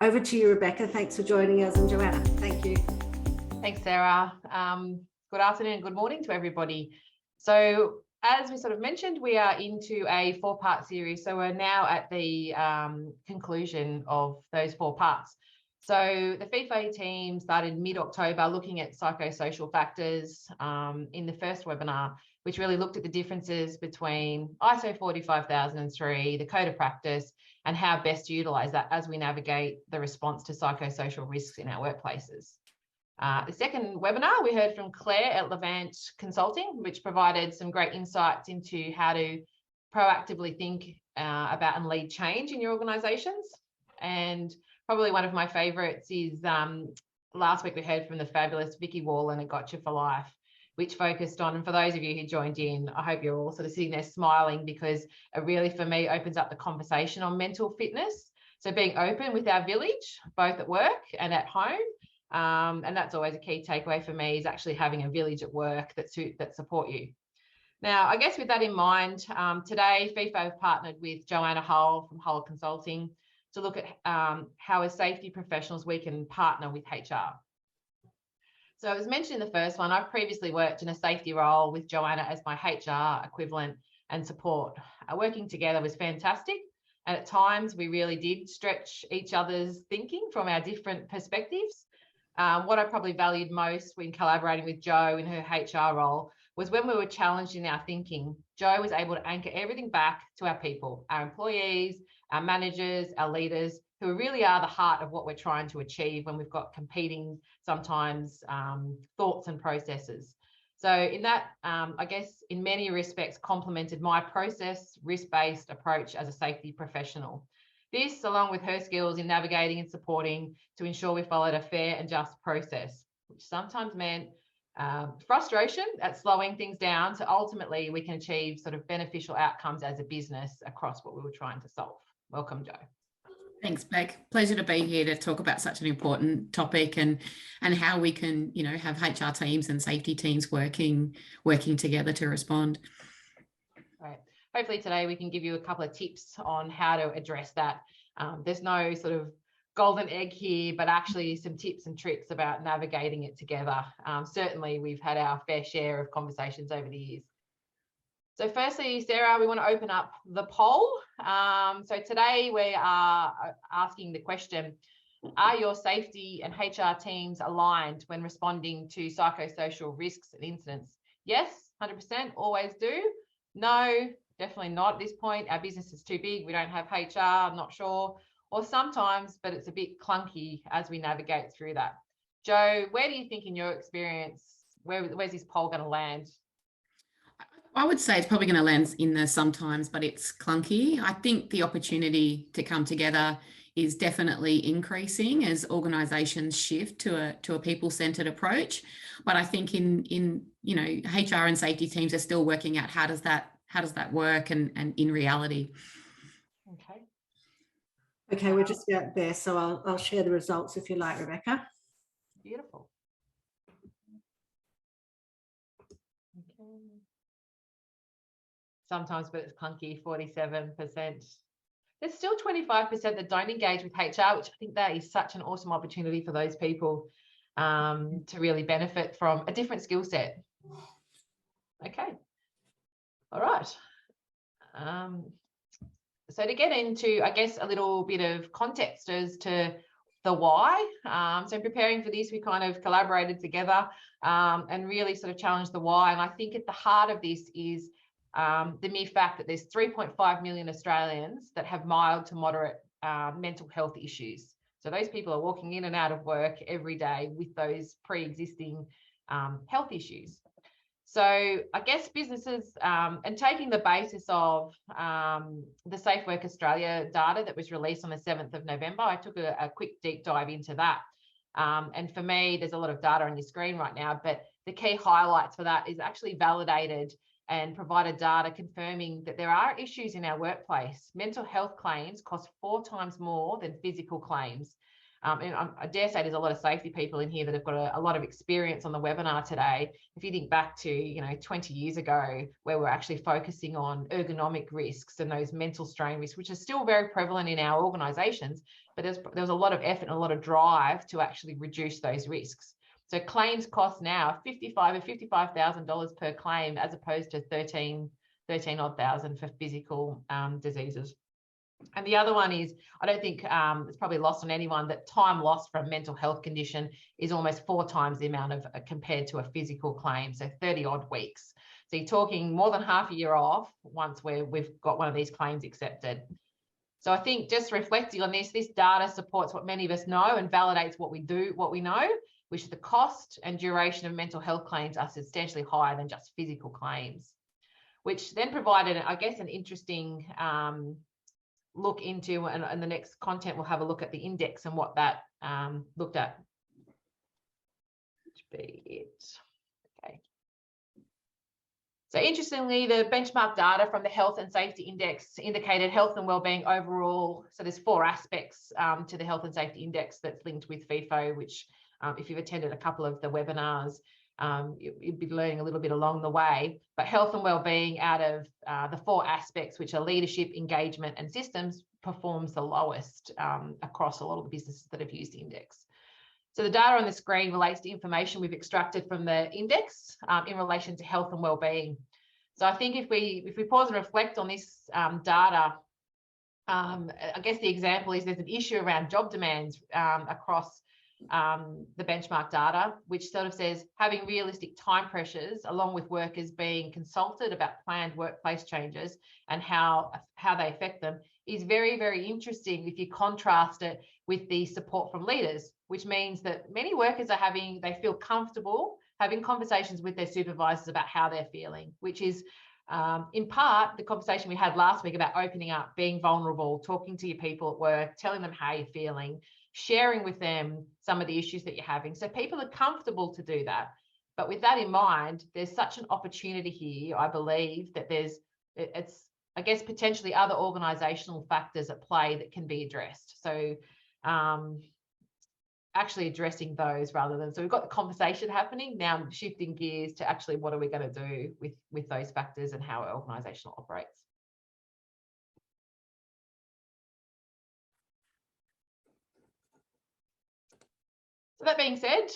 Over to you, Rebecca. Thanks for joining us, and Joanna. Thank you. Thanks, Sarah. Good afternoon, good morning to everybody. So as we sort of mentioned, we are into a 4-part series. So we're now at the conclusion of those 4 parts. So the FEFO team started mid-October looking at psychosocial factors in the first webinar, which really looked at the differences between ISO 45003, the code of practice, and how best to utilise that as we navigate the response to psychosocial risks in our workplaces. The second webinar, we heard from Claire at Levant Consulting, which provided some great insights into how to proactively think about and lead change in your organisations. And probably one of my favourites is last week we heard from the fabulous Vicky Wallen at Gotcha for Life, which focused on, and for those of you who joined in, I hope you're all sort of sitting there smiling, because it really, for me, opens up the conversation on mental fitness. So being open with our village, both at work and at home. And that's always a key takeaway for me, is actually having a village at work that support you. Now, I guess with that in mind, today FEFO have partnered with Joanna Hull from Hull Consulting to look at how as safety professionals we can partner with HR. So as mentioned in the first one, I've previously worked in a safety role with Joanna as my HR equivalent and support. Working together was fantastic. And at times we really did stretch each other's thinking from our different perspectives. What I probably valued most when collaborating with Jo in her HR role was when we were challenged in our thinking, Jo was able to anchor everything back to our people, our employees, our managers, our leaders, who really are the heart of what we're trying to achieve when we've got competing, sometimes, thoughts and processes. So in that, I guess, in many respects, complemented my process, risk-based approach as a safety professional. This, along with her skills in navigating and supporting to ensure we followed a fair and just process, which sometimes meant frustration at slowing things down, so ultimately we can achieve sort of beneficial outcomes as a business across what we were trying to solve. Welcome, Jo. Thanks, Beck. Pleasure to be here to talk about such an important topic and how we can, have HR teams and safety teams working together to respond. Right. Hopefully today we can give you a couple of tips on how to address that. There's no sort of golden egg here, but actually some tips and tricks about navigating it together. Certainly we've had our fair share of conversations over the years. So firstly, Sarah, we want to open up the poll. So today we are asking the question, are your safety and HR teams aligned when responding to psychosocial risks and incidents? Yes, 100%, always do. No, definitely not at this point. Our business is too big. We don't have HR, I'm not sure. Or sometimes, but it's a bit clunky as we navigate through that. Jo, where do you think in your experience, where's this poll going to land? I would say it's probably going to land in the sometimes, but it's clunky. I think the opportunity to come together is definitely increasing as organisations shift to a people-centred approach. But I think in HR and safety teams are still working out how does that work and in reality. Okay, we're just out there, so I'll share the results if you like, Rebecca. Beautiful. Okay. Sometimes, but it's clunky, 47%. There's still 25% that don't engage with HR, which I think that is such an awesome opportunity for those people to really benefit from a different skill set. Okay. All right. So to get into, I guess, a little bit of context as to the why. So in preparing for this, we kind of collaborated together and really sort of challenged the why. And I think at the heart of this is the mere fact that there's 3.5 million Australians that have mild to moderate mental health issues. So those people are walking in and out of work every day with those pre-existing health issues. So I guess businesses, and taking the basis of the Safe Work Australia data that was released on the 7th of November, I took a quick deep dive into that. And for me, there's a lot of data on your screen right now, but the key highlights for that is actually validated and provided data confirming that there are issues in our workplace. Mental health claims cost 4 times more than physical claims. And I dare say there's a lot of safety people in here that have got a lot of experience on the webinar today. If you think back to 20 years ago, where we're actually focusing on ergonomic risks and those mental strain risks, which are still very prevalent in our organisations, but there was a lot of effort and a lot of drive to actually reduce those risks. So claims cost now $55,000 per claim, as opposed to 13 odd thousand for physical diseases. And the other one is, I don't think it's probably lost on anyone, that time lost from mental health condition is almost 4 times the amount of compared to a physical claim, so 30 odd weeks. So you're talking more than half a year off once we've got one of these claims accepted. So I think just reflecting on this data supports what many of us know and validates what we know, which is the cost and duration of mental health claims are substantially higher than just physical claims, which then provided, I guess, an interesting look into, and the next content we'll have a look at the index and what that looked at. Which be it. Okay. So interestingly, the benchmark data from the Health and Safety Index indicated health and wellbeing overall. So there's 4 aspects to the Health and Safety Index that's linked with FEFO, which if you've attended a couple of the webinars, you'd be learning a little bit along the way. But health and wellbeing, out of the 4 aspects, which are leadership, engagement, and systems, performs the lowest across a lot of the businesses that have used the index. So the data on the screen relates to information we've extracted from the index in relation to health and wellbeing. So I think if we pause and reflect on this data, I guess the example is there's an issue around job demands across the benchmark data, which sort of says having realistic time pressures, along with workers being consulted about planned workplace changes and how they affect them, is very, very interesting if you contrast it with the support from leaders, which means that many workers they feel comfortable having conversations with their supervisors about how they're feeling, which is in part the conversation we had last week about opening up, being vulnerable, talking to your people at work, telling them how you're feeling, sharing with them some of the issues that you're having. So people are comfortable to do that. But with that in mind, there's such an opportunity here, I believe, that it's I guess potentially other organisational factors at play that can be addressed. So actually addressing those rather than, so we've got the conversation happening, now shifting gears to actually what are we going to do with those factors and how our organisation operates. So that being said,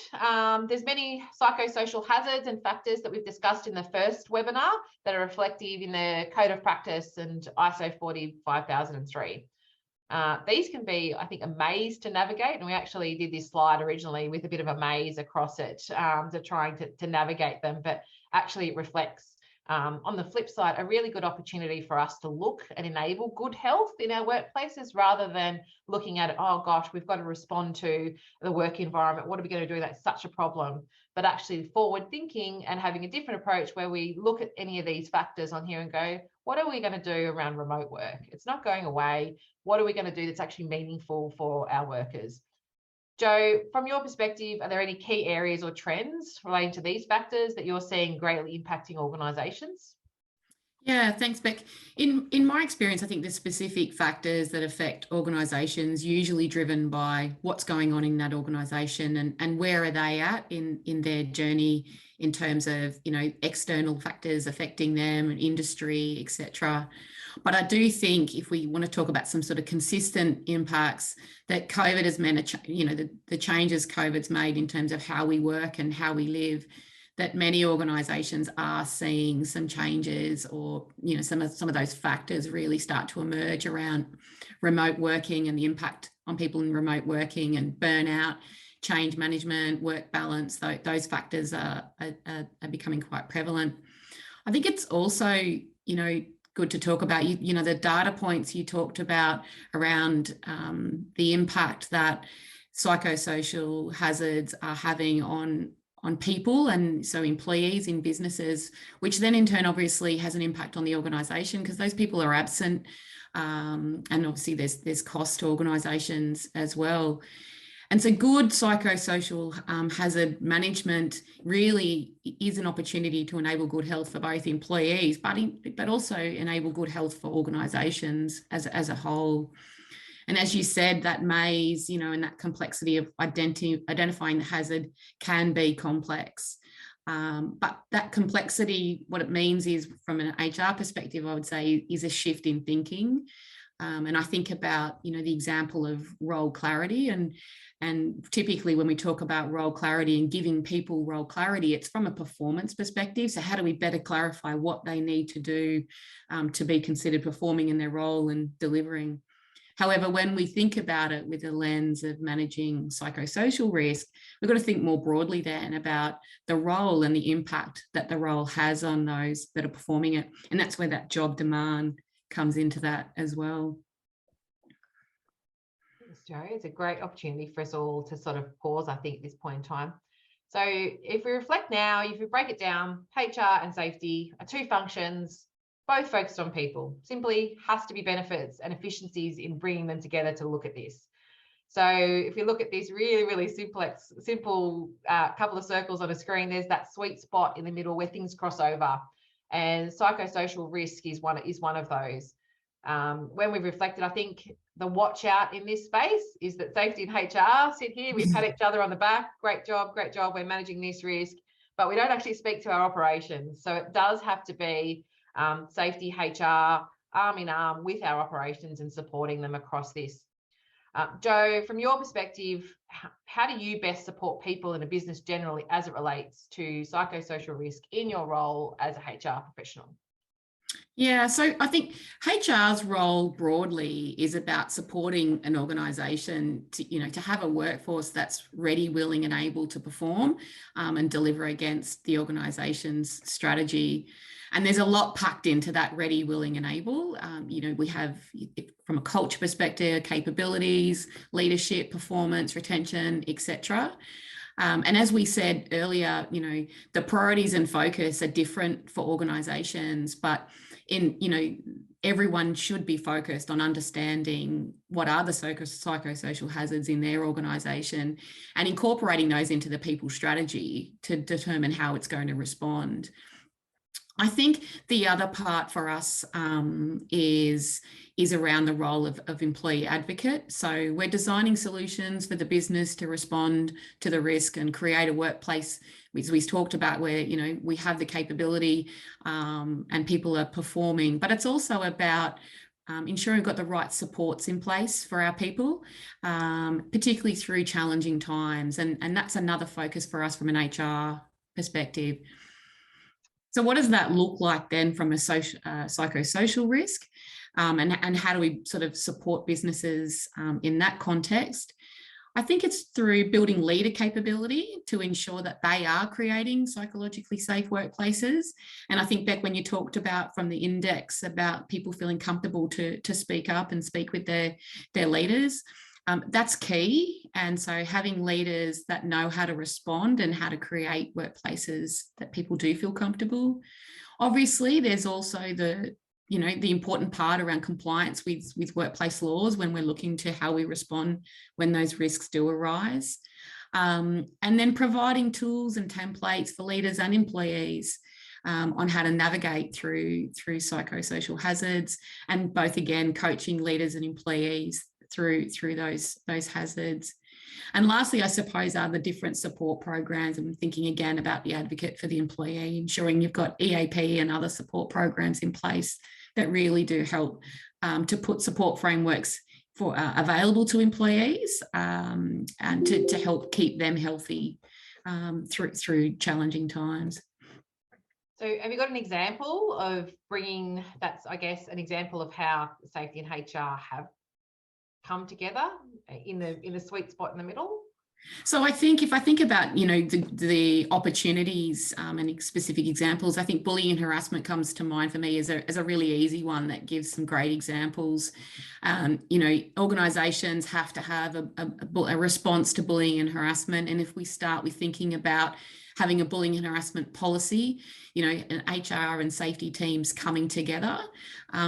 there's many psychosocial hazards and factors that we've discussed in the first webinar that are reflective in the Code of Practice and ISO 45003. These can be, I think, a maze to navigate, and we actually did this slide originally with a bit of a maze across it to trying to navigate them, but actually it reflects, on the flip side, a really good opportunity for us to look and enable good health in our workplaces rather than looking at it, oh gosh, we've got to respond to the work environment. What are we going to do? That's such a problem. But actually forward thinking and having a different approach where we look at any of these factors on here and go, what are we going to do around remote work? It's not going away. What are we going to do that's actually meaningful for our workers? Jo, from your perspective, are there any key areas or trends relating to these factors that you're seeing greatly impacting organisations? Yeah, thanks, Beck. In my experience, I think the specific factors that affect organisations usually driven by what's going on in that organisation and where are they at in their journey in terms of, external factors affecting them and industry, etc. But I do think if we want to talk about some sort of consistent impacts that COVID has meant, the changes COVID's made in terms of how we work and how we live, that many organisations are seeing some changes or, some of those factors really start to emerge around remote working and the impact on people in remote working and burnout, change management, work balance. Those factors are becoming quite prevalent. I think it's also, good to talk about, the data points you talked about around the impact that psychosocial hazards are having on people, and so employees in businesses, which then in turn obviously has an impact on the organisation because those people are absent, and obviously there's cost to organisations as well. And so good psychosocial hazard management really is an opportunity to enable good health for both employees, but also enable good health for organisations as a whole. And as you said, that maze, and that complexity of identifying the hazard can be complex. But that complexity, what it means is, from an HR perspective, I would say, is a shift in thinking. And I think about, the example of role clarity, and typically when we talk about role clarity and giving people role clarity, it's from a performance perspective. So how do we better clarify what they need to do to be considered performing in their role and delivering? However, when we think about it with a lens of managing psychosocial risk, we've got to think more broadly then about the role and the impact that the role has on those that are performing it. And that's where that job demand comes into that as well. Thanks, Jo. It's a great opportunity for us all to sort of pause, I think, at this point in time. So if we reflect now, if we break it down, HR and safety are two functions, both focused on people. Simply has to be benefits and efficiencies in bringing them together to look at this. So if we look at this really, really simple couple of circles on a screen, there's that sweet spot in the middle where things cross over. And psychosocial risk is one of those. When we've reflected, I think the watch out in this space is that safety and HR sit here, we pat each other on the back, great job, we're managing this risk, but we don't actually speak to our operations. So it does have to be safety, HR, arm in arm with our operations and supporting them across this. Jo, from your perspective, how do you best support people in a business generally as it relates to psychosocial risk in your role as a HR professional? Yeah, so I think HR's role broadly is about supporting an organisation to have a workforce that's ready, willing and able to perform and deliver against the organisation's strategy. And there's a lot packed into that ready, willing and able. We have, from a culture perspective, capabilities, leadership, performance, retention, etc. And as we said earlier, the priorities and focus are different for organisations, but everyone should be focused on understanding what are the psychosocial hazards in their organisation and incorporating those into the people strategy to determine how it's going to respond. I think the other part for us is around the role of employee advocate. So we're designing solutions for the business to respond to the risk and create a workplace, as we talked about, where we have the capability and people are performing. But it's also about ensuring we've got the right supports in place for our people, particularly through challenging times. And that's another focus for us from an HR perspective. So what does that look like then from a psychosocial risk? And how do we sort of support businesses in that context? I think it's through building leader capability to ensure that they are creating psychologically safe workplaces. And I think, Beck, when you talked about from the index about people feeling comfortable to speak up and speak with their leaders, that's key. And so having leaders that know how to respond and how to create workplaces that people do feel comfortable. Obviously, there's also the important part around compliance with workplace laws when we're looking to how we respond when those risks do arise. And then providing tools and templates for leaders and employees on how to navigate through psychosocial hazards, and both, again, coaching leaders and employees through those hazards. And lastly, I suppose, are the different support programs. I'm thinking again about the advocate for the employee, ensuring you've got EAP and other support programs in place that really do help to put support frameworks for available to employees and to help keep them healthy through challenging times. So have you got an example of bringing, that's, I guess, an example of how safety and HR have come together in the sweet spot in the middle? So I think if I think about, the opportunities and specific examples, I think bullying and harassment comes to mind for me as a really easy one that gives some great examples. Organisations have to have a response to bullying and harassment. And if we start with thinking about having a bullying and harassment policy, an HR and safety teams coming together,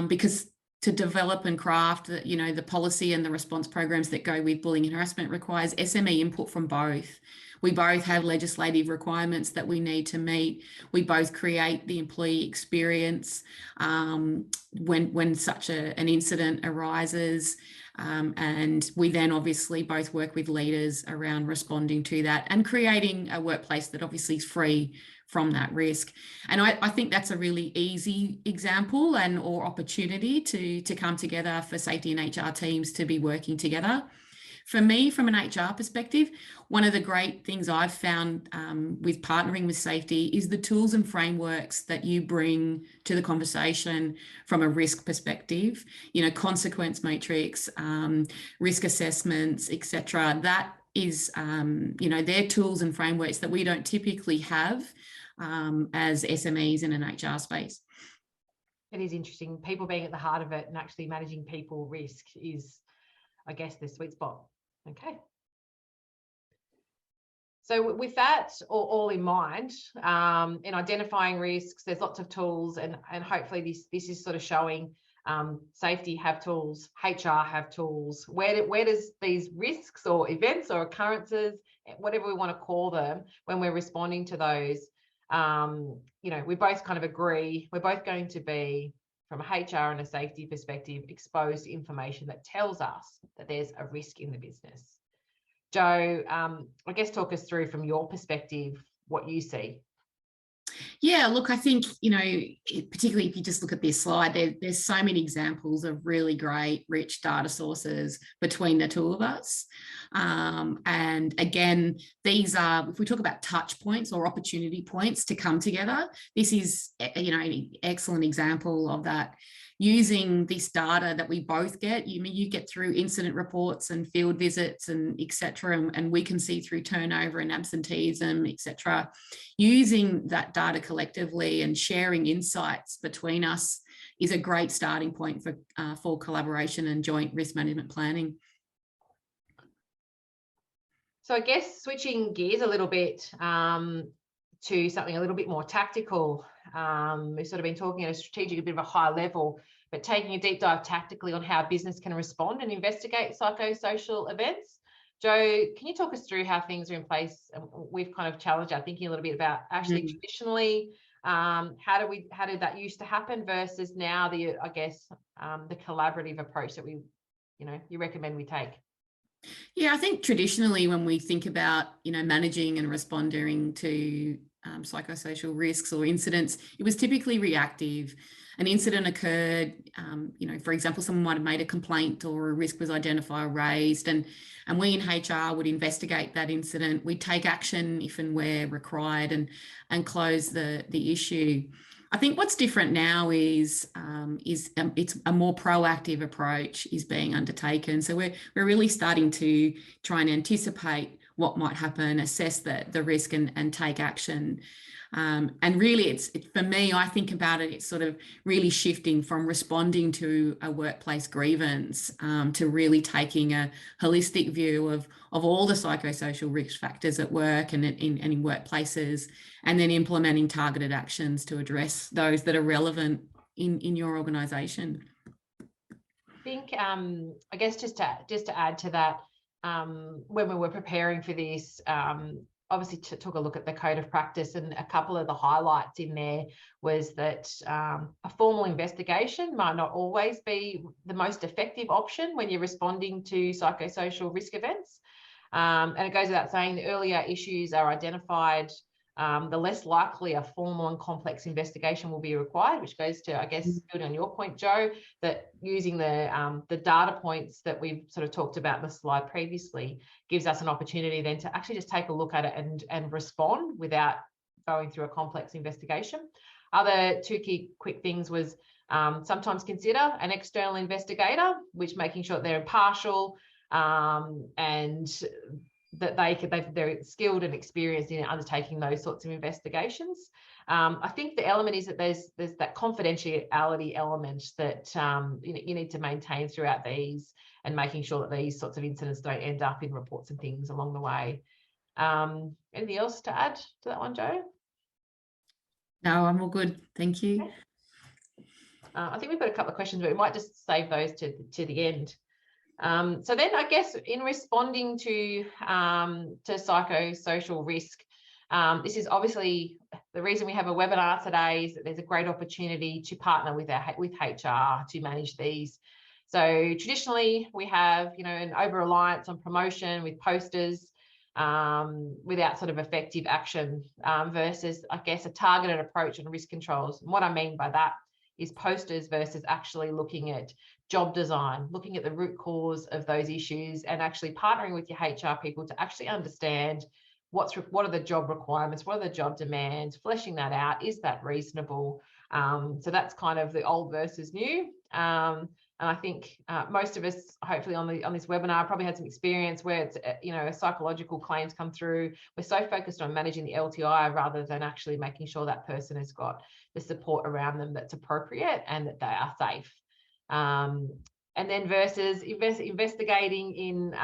because to develop and craft the policy and the response programs that go with bullying and harassment requires SME input from both. We both have legislative requirements that we need to meet. We both create the employee experience when such an incident arises. And we then obviously both work with leaders around responding to that and creating a workplace that obviously is free from that risk. And I think that's a really easy example or opportunity to come together for safety and HR teams to be working together. For me, from an HR perspective, one of the great things I've found with partnering with safety is the tools and frameworks that you bring to the conversation from a risk perspective, consequence matrix, risk assessments, etc. That is, they're tools and frameworks that we don't typically have as SMEs in an HR space. It is interesting. People being at the heart of it and actually managing people risk is, I guess, the sweet spot. Okay. So with that all in mind, in identifying risks, there's lots of tools, and hopefully this is sort of showing safety have tools, HR have tools. Where does these risks or events or occurrences, whatever we want to call them, when we're responding to those, we both kind of agree we're both going to be, from a HR and a safety perspective, exposed to information that tells us that there's a risk in the business. Jo, I guess talk us through from your perspective what you see. Yeah, look, I think, particularly if you just look at this slide, there's so many examples of really great, rich data sources between the two of us. And again, these are, if we talk about touch points or opportunity points to come together, this is, an excellent example of that. Using this data that we both get, you get through incident reports and field visits and etc., and we can see through turnover and absenteeism, etc. Using that data collectively and sharing insights between us is a great starting point for collaboration and joint risk management planning. So I guess switching gears a little bit to something a little bit more tactical. We've sort of been talking at a strategic, a bit of a high level, but taking a deep dive tactically on how business can respond and investigate psychosocial events. Jo, can you talk us through how things are in place? We've kind of challenged our thinking a little bit about actually traditionally, how did that used to happen versus now the collaborative approach that you recommend we take? Yeah, I think traditionally when we think about, managing and responding to psychosocial risks or incidents, it was typically reactive. An incident occurred, for example, someone might have made a complaint or a risk was identified or raised, and we in HR would investigate that incident. We'd take action if and where required and close the issue. I think what's different now is it's a more proactive approach is being undertaken. So we're really starting to try and anticipate what might happen, assess the risk and take action. And really, it's for me, I think about it, it's sort of really shifting from responding to a workplace grievance to really taking a holistic view of all the psychosocial risk factors at work and in workplaces, and then implementing targeted actions to address those that are relevant in your organisation. I think, I guess just to add to that, when we were preparing for this, obviously took a look at the code of practice, and a couple of the highlights in there was that a formal investigation might not always be the most effective option when you're responding to psychosocial risk events. And it goes without saying, the earlier issues are identified, the less likely a formal and complex investigation will be required, which goes to, I guess, building on your point, Jo, that using the data points that we've sort of talked about in the slide previously gives us an opportunity then to actually just take a look at it and respond without going through a complex investigation. Other two key quick things was sometimes consider an external investigator, which making sure they're impartial and that they're skilled and experienced in undertaking those sorts of investigations. I think the element is that there's that confidentiality element that you need to maintain throughout these, and making sure that these sorts of incidents don't end up in reports and things along the way. Anything else to add to that one, Jo? No, I'm all good. Thank you. Okay. I think we've got a couple of questions, but we might just save those to the end. So then I guess in responding to psychosocial risk, this is obviously the reason we have a webinar today, is that there's a great opportunity to partner with HR to manage these. So traditionally, we have, an over-reliance on promotion with posters without sort of effective action versus, I guess, a targeted approach on risk controls. And what I mean by that is posters versus actually looking at job design, looking at the root cause of those issues and actually partnering with your HR people to actually understand what are the job requirements, what are the job demands, fleshing that out. Is that reasonable? So that's kind of the old versus new. And I think most of us, hopefully on this webinar, probably had some experience where it's, a psychological claims come through. We're so focused on managing the LTI rather than actually making sure that person has got the support around them that's appropriate and that they are safe. And then versus investigating in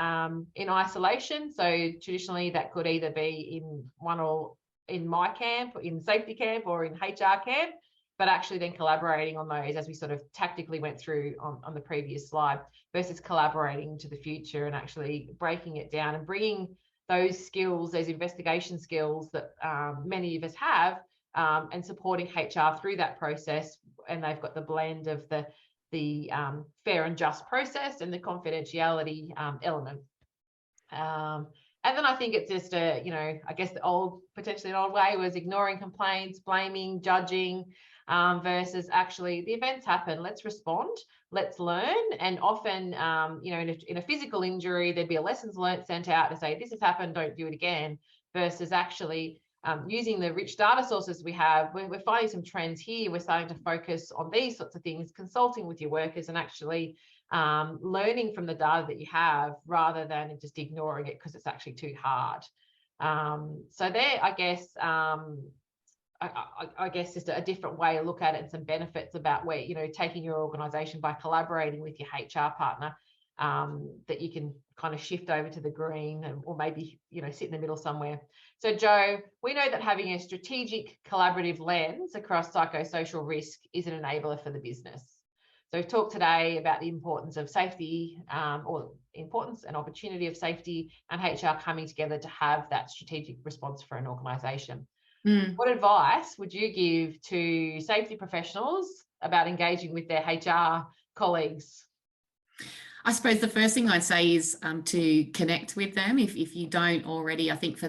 isolation. So traditionally that could either be in my camp, in safety camp, or in HR camp, but actually then collaborating on those as we sort of tactically went through on the previous slide, versus collaborating to the future and actually breaking it down and bringing those skills, those investigation skills that many of us have, and supporting HR through that process. And they've got the blend of the fair and just process and the confidentiality element. And then I think it's just I guess potentially an old way was ignoring complaints, blaming, judging, versus actually the events happen. Let's respond, let's learn. And often, in a physical injury, there'd be a lessons learned sent out to say, this has happened, don't do it again, versus actually using the rich data sources we have. We're finding some trends here. We're starting to focus on these sorts of things, consulting with your workers and actually learning from the data that you have rather than just ignoring it because it's actually too hard. So there, I guess, I guess just a different way to look at it and some benefits about where, taking your organisation by collaborating with your HR partner, that you can kind of shift over to the green or maybe, sit in the middle somewhere. So Jo, we know that having a strategic collaborative lens across psychosocial risk is an enabler for the business. So we've talked today about the importance of safety, or importance and opportunity of safety and HR coming together to have that strategic response for an organisation. What advice would you give to safety professionals about engaging with their HR colleagues? I suppose the first thing I'd say is to connect with them. If you don't already, I think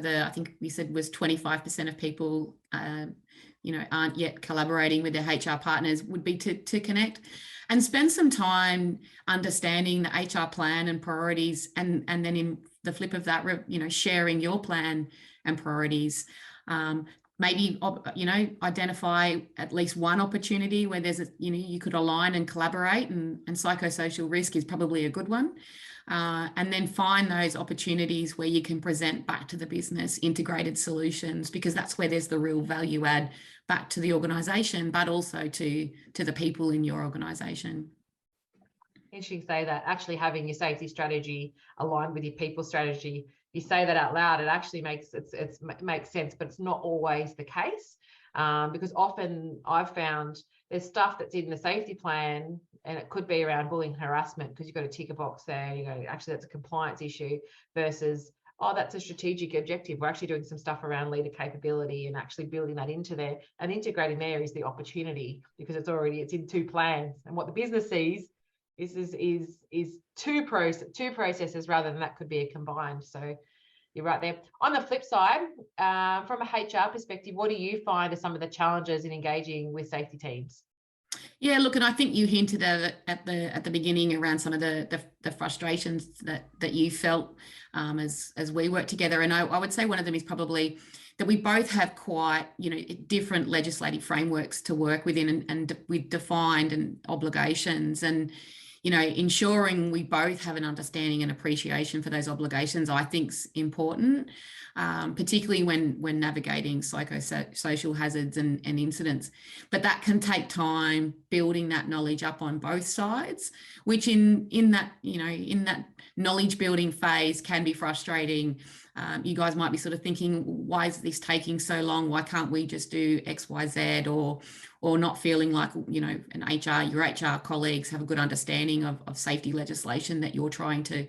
we said was 25% of people, aren't yet collaborating with their HR partners, would be to connect and spend some time understanding the HR plan and priorities, and then in the flip of that, sharing your plan and priorities. Maybe, identify at least one opportunity where there's you could align and collaborate, and psychosocial risk is probably a good one. And then find those opportunities where you can present back to the business integrated solutions, because that's where there's the real value add back to the organisation, but also to the people in your organisation. Interesting to say that actually having your safety strategy aligned with your people strategy. You say that out loud, it actually makes sense, but it's not always the case, because often I've found there's stuff that's in the safety plan, and it could be around bullying and harassment because you've got to tick a box there. Actually that's a compliance issue, versus that's a strategic objective. We're actually doing some stuff around leader capability and actually building that into there, and integrating there is the opportunity, because it's in two plans, and what the business sees is two processes rather than that could be a combined. So you're right there. On the flip side, from a HR perspective, what do you find are some of the challenges in engaging with safety teams? Yeah, look, and I think you hinted at the beginning around some of the frustrations that you felt as we work together, and I would say one of them is probably that we both have quite different legislative frameworks to work within, and with defined and obligations, and ensuring we both have an understanding and appreciation for those obligations, I think, is important, particularly when navigating psychosocial hazards and incidents. But that can take time, building that knowledge up on both sides, which in that knowledge building phase can be frustrating. You guys might be sort of thinking, why is this taking so long? Why can't we just do X, Y, Z? Or not feeling like, your HR colleagues have a good understanding of safety legislation that you're trying to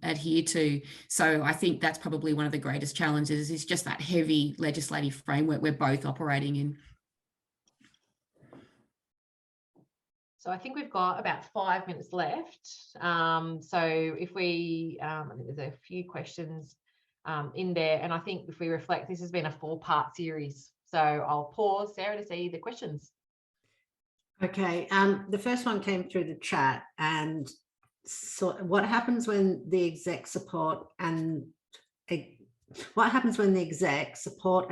adhere to. So I think that's probably one of the greatest challenges, is just that heavy legislative framework we're both operating in. So I think we've got about 5 minutes left. So if we, I think there's a few questions in there, and I think if we reflect, this has been a 4-part series. So I'll pause, Sarah, to see the questions. Okay, the first one came through the chat, and so what happens when the exec support and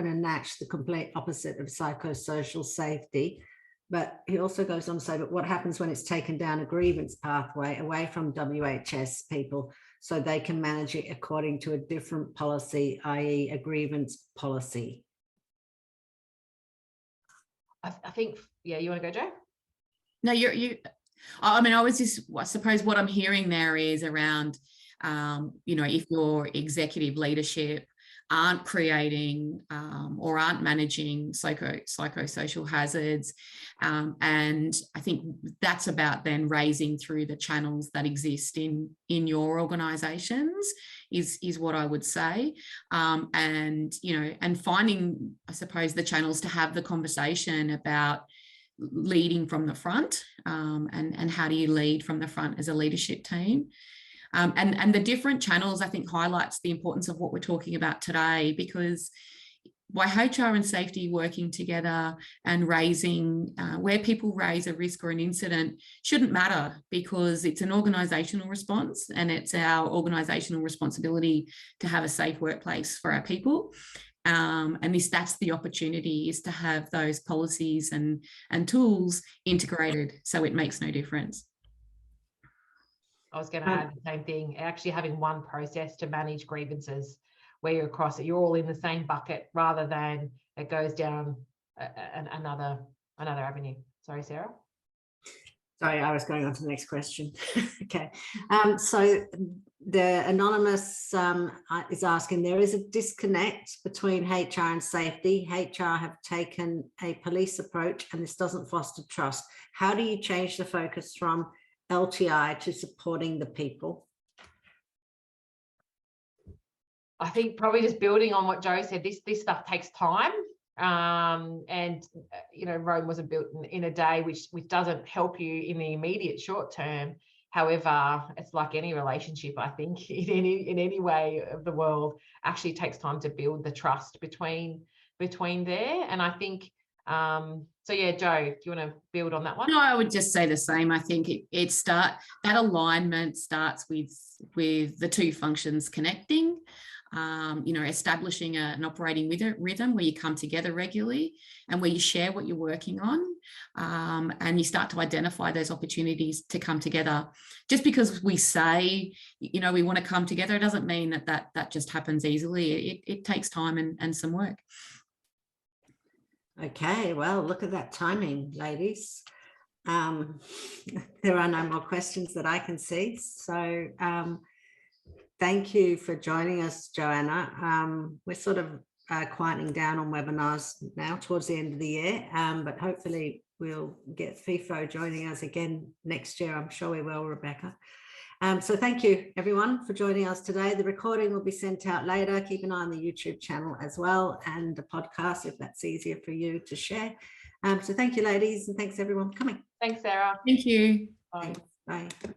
enact the complete opposite of psychosocial safety? But he also goes on to say, but what happens when it's taken down a grievance pathway away from WHS people so they can manage it according to a different policy, i.e. a grievance policy? I think, yeah, you want to go, Jo? No, I mean, I suppose what I'm hearing there is around, if your executive leadership aren't creating or aren't managing psychosocial hazards. And I think that's about then raising through the channels that exist in your organisations is what I would say. And finding, I suppose, the channels to have the conversation about leading from the front, and how do you lead from the front as a leadership team. And the different channels, I think, highlights the importance of what we're talking about today, because by HR and safety working together and raising where people raise a risk or an incident shouldn't matter, because it's an organisational response, and it's our organisational responsibility to have a safe workplace for our people. And that's the opportunity, is to have those policies and tools integrated so it makes no difference. I was going to add the same thing, actually having one process to manage grievances where you're across it, you're all in the same bucket, rather than it goes down another avenue. Sorry, Sarah. Sorry, I was going on to the next question. Okay. So the anonymous is asking, there is a disconnect between HR and safety. HR have taken a police approach, and this doesn't foster trust. How do you change the focus from LTI to supporting the people? I think probably just building on what Jo said, this stuff takes time. And Rome wasn't built in a day, which doesn't help you in the immediate short term. However, it's like any relationship, I think, in any way of the world, actually takes time to build the trust between there. And I think so yeah, Jo, do you want to build on that one? No, I would just say the same. I think that alignment starts with the two functions connecting. Establishing an operating rhythm where you come together regularly and where you share what you're working on, and you start to identify those opportunities to come together. Just because we say, we want to come together, it doesn't mean that just happens easily. It takes time and some work. Okay, well, look at that timing, ladies. There are no more questions that I can see. So thank you for joining us, Joanna. We're sort of quieting down on webinars now towards the end of the year, but hopefully we'll get FEFO joining us again next year. I'm sure we will, Rebecca. So thank you, everyone, for joining us today. The recording will be sent out later. Keep an eye on the YouTube channel as well, and the podcast, if that's easier for you to share. So thank you, ladies, and thanks, everyone, for coming. Thanks, Sarah. Thank you. Bye. Thanks. Bye.